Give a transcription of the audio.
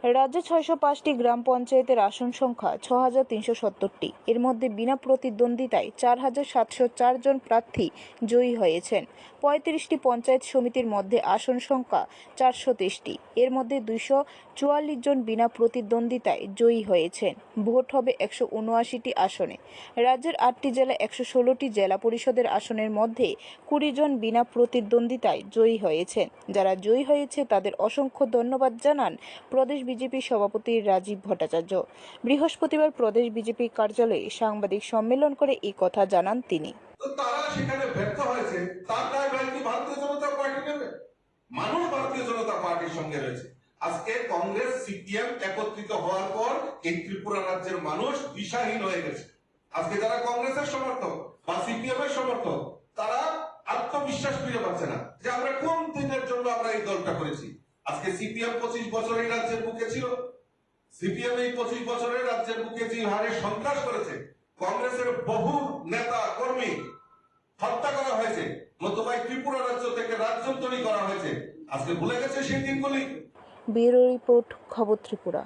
রাজ্যে ৬০৫টি গ্রাম পঞ্চায়েতের আসন সংখ্যা ৬,৩৭০টি। এর মধ্যে বিনা প্রতিদ্বন্দ্বিতায় ৪,৭০৪ জন প্রার্থী জয়ী হয়েছেন। ৩৫টি পঞ্চায়েত সমিতির মধ্যে আসন সংখ্যা ৪২৩টি। এর মধ্যে ২৪৪ জন বিনা প্রতিদ্বন্দ্বিতায় জয়ী হয়েছেন। ভোট হবে ১৭৯টি আসনে। রাজ্যের ৮টি জেলা ১১৬টি জেলা পরিষদের আসনের মধ্যে ২০ জন বিনা প্রতিদ্বন্দ্বিতায় জয়ী হয়েছেন। যারা জয়ী হয়েছে তাদের অসংখ্য ধন্যবাদ জানান প্রদেশ বিজেপি সভাপতি রাজীব ভট্টাচার্য। বৃহস্পতিবার প্রদেশ বিজেপি কার্যালয়ে সাংবাদিক সম্মেলন করে এই কথা জানান তিনি। তারা সেখানে ব্যর্থ হয়েছে, তার দায় কি ভারতীয় জনতা পার্টি নেবে? মানুষ ভারতীয় জনতা পার্টির সঙ্গে রয়েছে। আজকে কংগ্রেস সিপিএম একত্রিত হওয়ার পর এই ত্রিপুরা রাজ্যের মানুষ দিশাহীন হয়ে গেছে। আজকে যারা কংগ্রেসের সমর্থক বা সিপিএম এর সমর্থক, তারা আত্মবিশ্বাস ফিরে পাচ্ছে না যে আমরা কোন দিনের জন্য আমরা এই দলটা করেছি। আজকে সিপিএম 25 বছর এই রাজ্যের বুকে ছিল, সিপিএম এই 25 বছরে রাজ্যের বুকে যে হারে সন্ত্রাস করেছে, কংগ্রেসের বহু নেতা কর্মী হত্যা করা হয়েছে, নতুবা ত্রিপুরা রাজ্য থেকে রাজ্যান্তরী করা হয়েছে। আজকে ভুলে গেছে সেই দিনগুলি। ব্যুরো রিপোর্ট, খবর ত্রিপুরা।